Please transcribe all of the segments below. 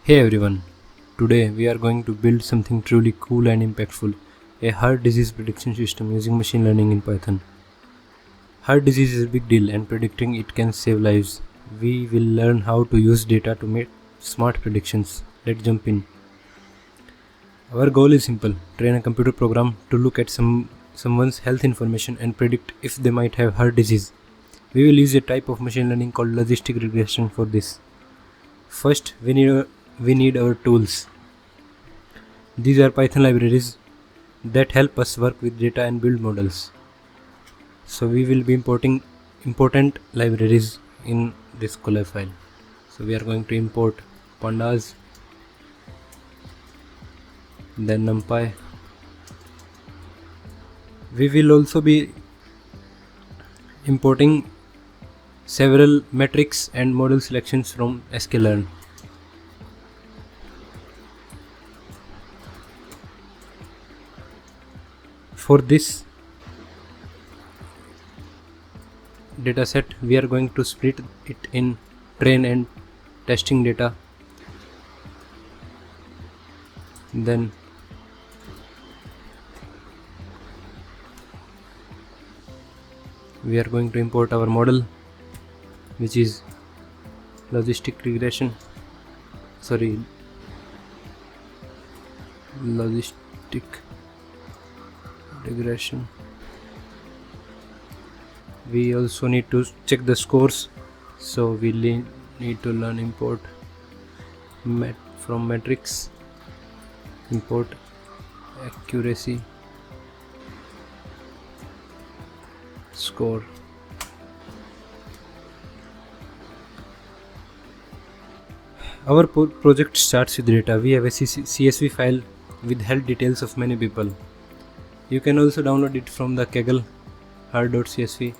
Hey everyone, today we are going to build something truly cool and impactful, a heart disease prediction system using machine learning in Python. Heart disease is a big deal and predicting it can save lives. We will learn how to use data to make smart predictions. Let's jump in. Our goal is simple, train a computer program to look at someone's health information and predict if they might have heart disease. We will use a type of machine learning called logistic regression for this. First, we need our tools. These are Python libraries that help us work with data and build models. So we will be importing important libraries in this collab file. So we are going to import pandas, then numpy. We will also be importing several metrics and model selections from sklearn. For this dataset, we are going to split it in train and testing data. Then we are going to import our model, which is logistic regression. Logistic regression. We also need to check the scores, so we need to learn import from metrics, import accuracy, score. Our project starts with data. We have a CSV file with health details of many people. You can also download it from the Kaggle heart.csv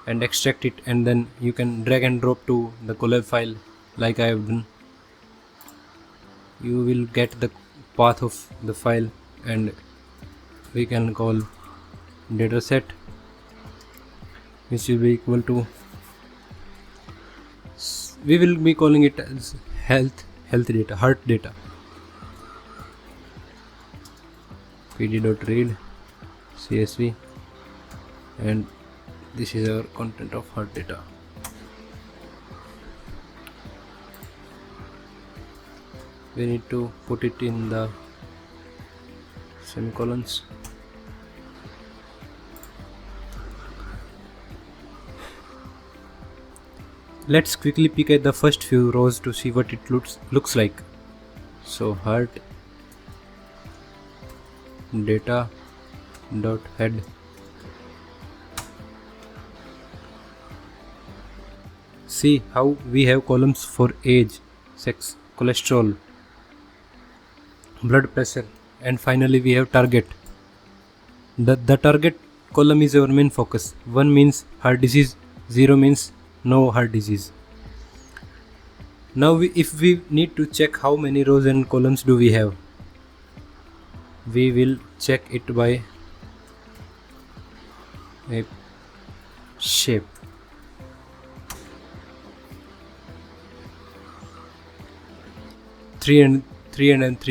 and extract it, and then you can drag and drop to the collab file like I have done. You will get the path of the file, and we can call dataset, which will be equal to, we will be calling it as health data, heart data. pd.read CSV, and this is our content of heart data. We need to put it in the semicolons. Let's quickly peek at the first few rows to see what it looks like. So heart data dot head. See how we have columns for age, sex, cholesterol, blood pressure, and finally we have target. The target column is our main focus. 1 means heart disease, 0 means no heart disease. Now if we need to check how many rows and columns do we have, we will check it by a shape. 3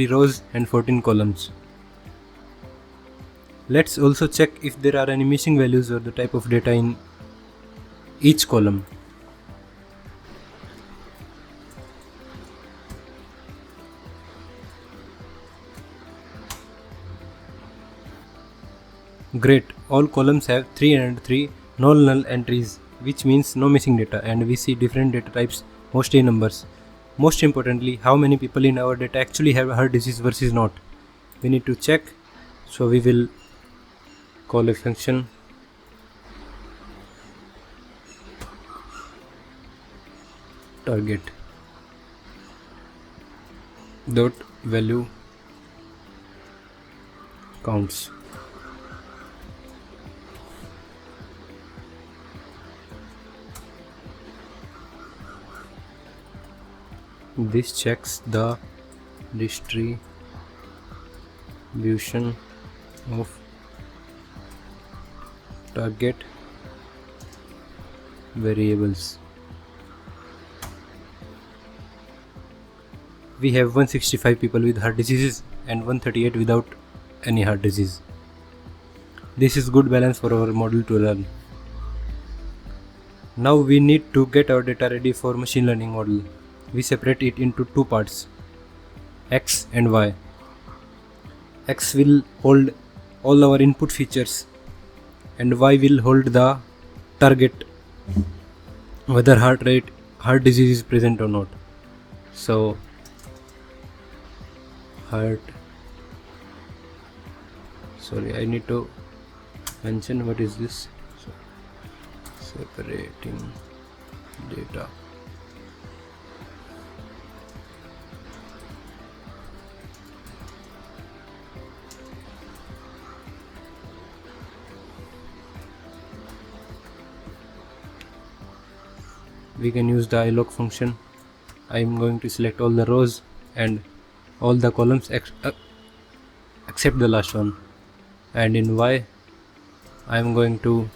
rows and 14 columns. Let's also check if there are any missing values or the type of data in each column. Great, all columns have 303 null entries, which means no missing data, and we see different data types, mostly numbers. Most importantly, how many people in our data actually have heart disease versus not. We need to check, so we will call a function target dot value counts. This checks the distribution of target variables. we have 165 people with heart diseases and 138 without any heart disease. This is good balance for our model to learn. Now we need to get our data ready for machine learning model. We separate it into two parts, X and Y. X will hold all our input features and Y will hold the target, whether heart disease is present or not. So I need to mention what is this. Separating data. We can use the ilog function. I am going to select all the rows and all the columns except the last one, and in Y I am going to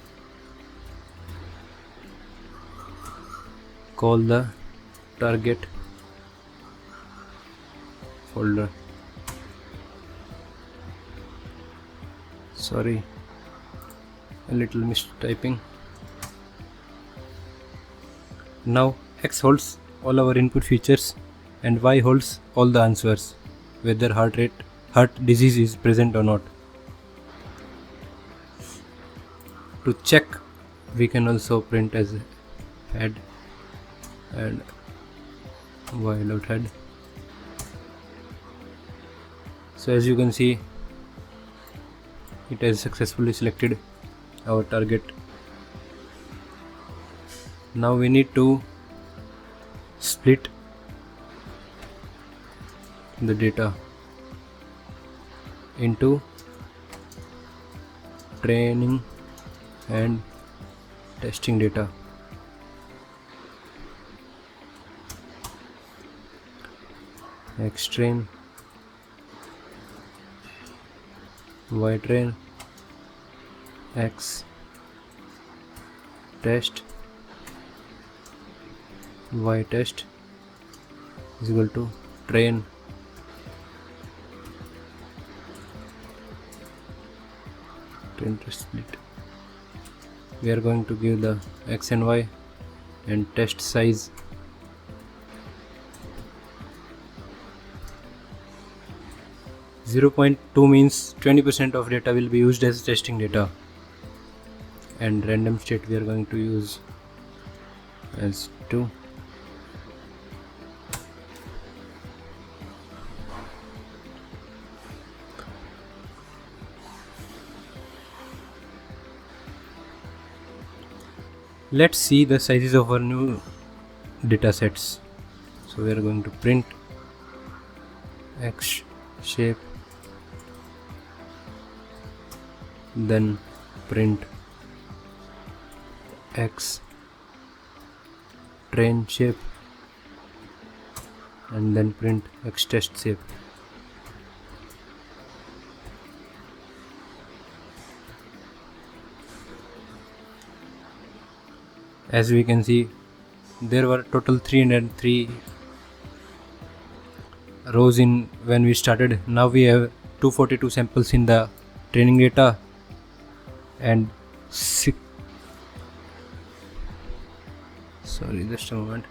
call the target folder. Sorry, a little mistyping. Now X holds all our input features and Y holds all the answers, whether heart disease is present or not. To check, we can also print as head and Y dot head. So as you can see, it has successfully selected our target. Now we need to split the data into training and testing data. X train, Y train, X test, Y test is equal to train test split. We are going to give the X and Y and test size. .2 means 20% of data will be used as testing data, and random state we are going to use as 2. Let's see the sizes of our new datasets. So we are going to print X shape, then print X train shape, and then print X test shape. As we can see, there were total 303 rows in when we started. Now we have 242 samples in the training data and just a moment.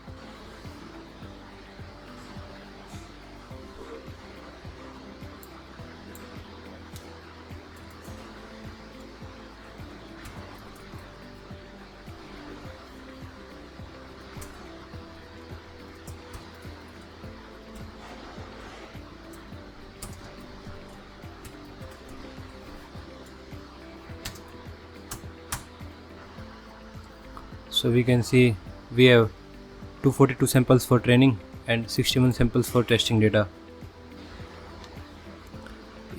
So we can see we have 242 samples for training and 61 samples for testing data.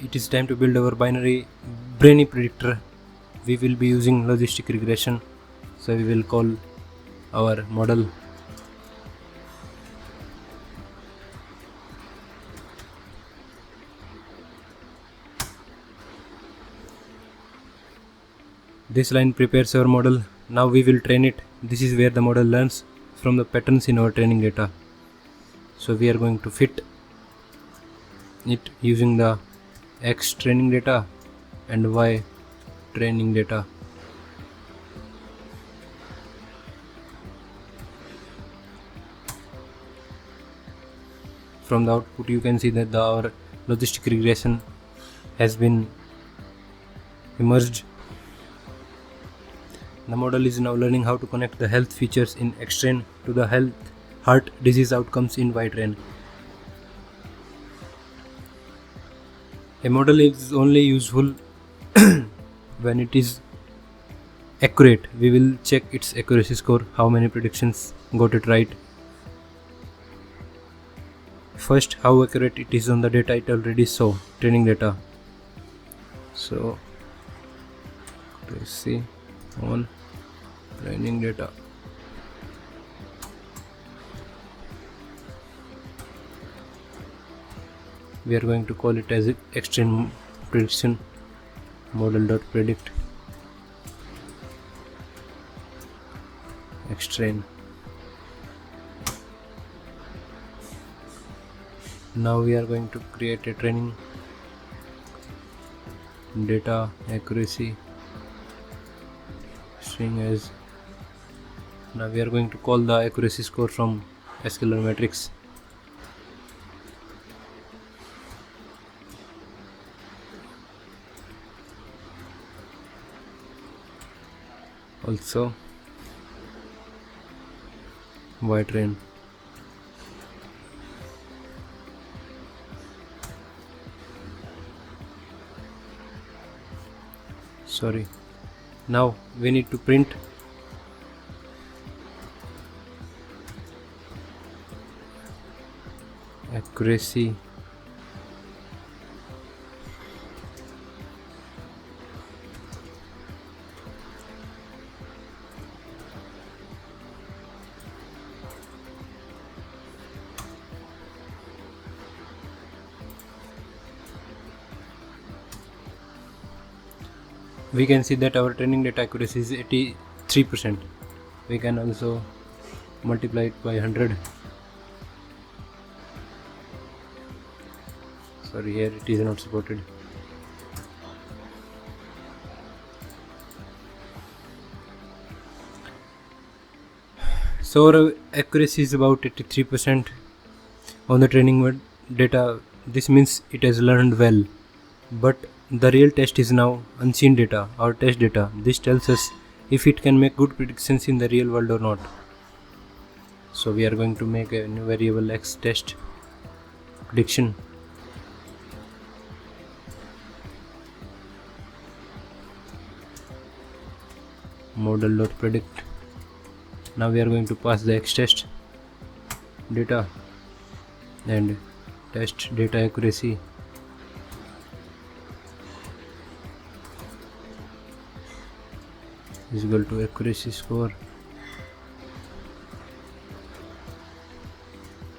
It is time to build our binary brainy predictor. We will be using logistic regression. So we will call our model this line prepares our model. Now we will train it. This is where the model learns from the patterns in our training data. So we are going to fit it using the X training data and Y training data. From the output you can see that our logistic regression has been emerged. The model is now learning how to connect the health features in X-train to the heart disease outcomes in Y-train. A model is only useful when it is accurate. We will check its accuracy score, how many predictions got it right. First, how accurate it is on the data it already saw, training data. So let's see on training data. We are going to call it as X-train prediction model.predict X-train. Now we are going to create a training data accuracy string as. Now we are going to call the accuracy score from scalar matrix. Also Y-train. Sorry. Now we need to print accuracy we can see that our training data accuracy is 83%. We can also multiply it by 100. Sorry, here it is not supported. So our accuracy is about 83% on the training data. This means it has learned well, but the real test is now unseen data or test data. This tells us if it can make good predictions in the real world or not. So we are going to make a new variable X test prediction. Model.predict. Now we are going to pass the X test data and test data accuracy. Is equal to accuracy score.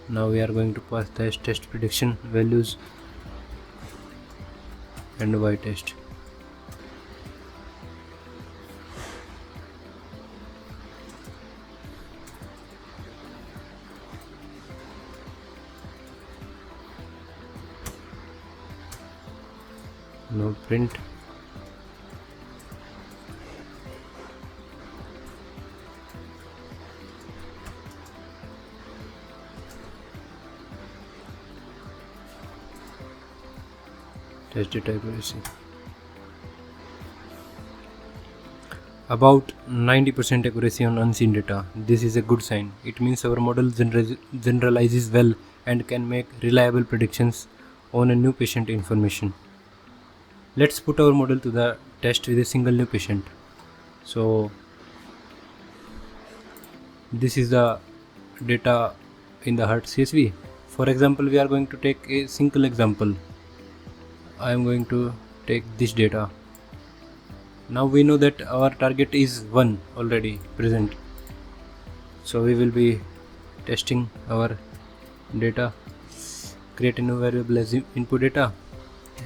Now we are going to pass the test prediction values and Y test. Now print test data accuracy. About 90% accuracy on unseen data. This is a good sign. It means our model generalizes well and can make reliable predictions on a new patient information. Let's put our model to the test with a single new patient. So this is the data in the heart CSV. For example, we are going to take a single example. I am going to take this data. Now we know that our target is 1 already present. So we will be testing our data. Create a new variable as input data.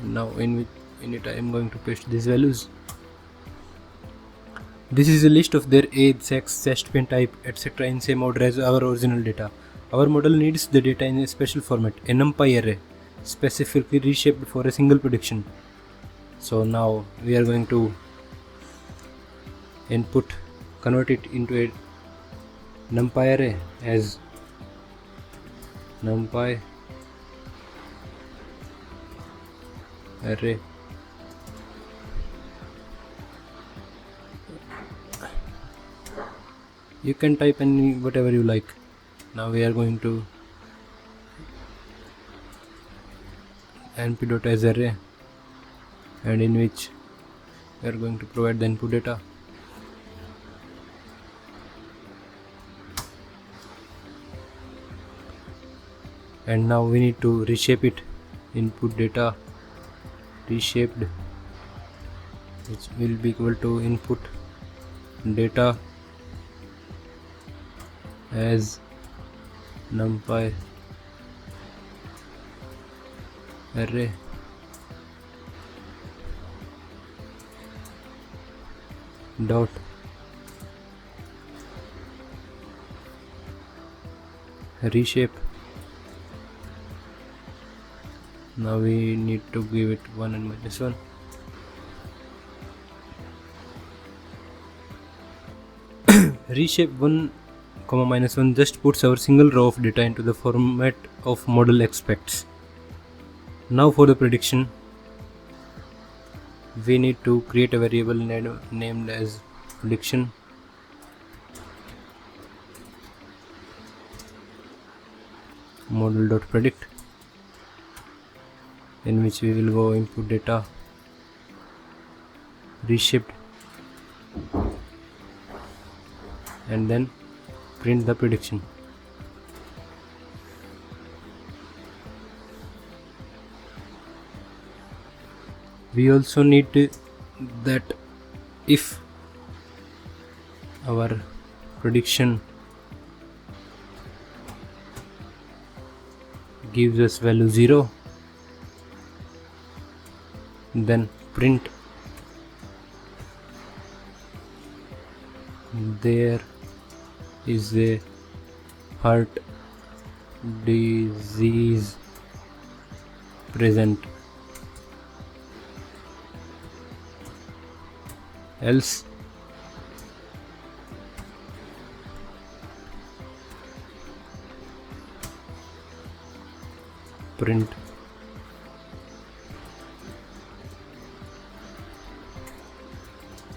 Now in it I am going to paste these values. This is a list of their age, sex, chest pain type, etc. in same order as our original data. Our model needs the data in a special format, a NumPy array. specifically reshaped for a single prediction. So now we are going to convert it into a numpy array as numpy array. You can type any whatever you like. Now we are going to np.asArray, and in which we are going to provide the input data. And now we need to reshape it. Input data reshaped, which will be equal to input data as numpy array dot reshape. Now we need to give it 1 and -1. Reshape 1, -1 just puts our single row of data into the format of model expects. Now for the prediction, we need to create a variable named as prediction. Model.predict, in which we will go input data reshaped and then print the prediction. We also need that if our prediction gives us value 0, then print there is a heart disease present, else print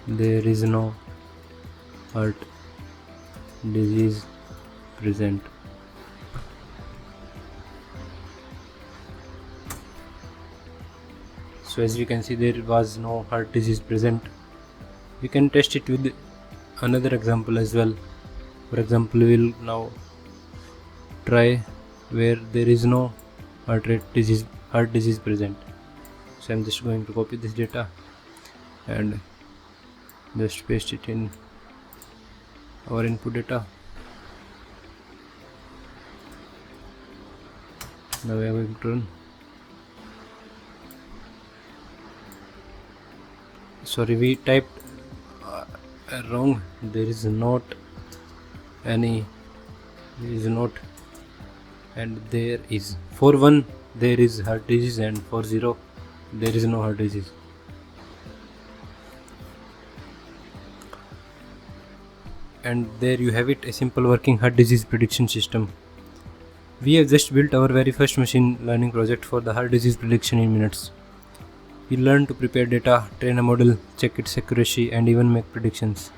there is no heart disease present. So as we can see, there was no heart disease present. We can test it with another example as well. For example, we will now try where there is no heart disease present. So I'm just going to copy this data and just paste it in our input data. Now we are going to run. Sorry, we typed wrong. There is not and there is. For 1 there is heart disease, and for 0 there is no heart disease. And there you have it, a simple working heart disease prediction system. We have just built our very first machine learning project for the heart disease prediction in minutes. We learned to prepare data, train a model, check its accuracy, and even make predictions.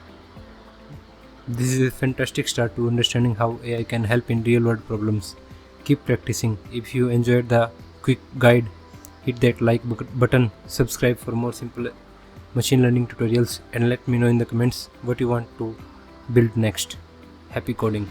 This is a fantastic start to understanding how AI can help in real world problems. Keep practicing. If you enjoyed the quick guide, hit that like button, subscribe for more simple machine learning tutorials, and let me know in the comments what you want to build next. Happy coding.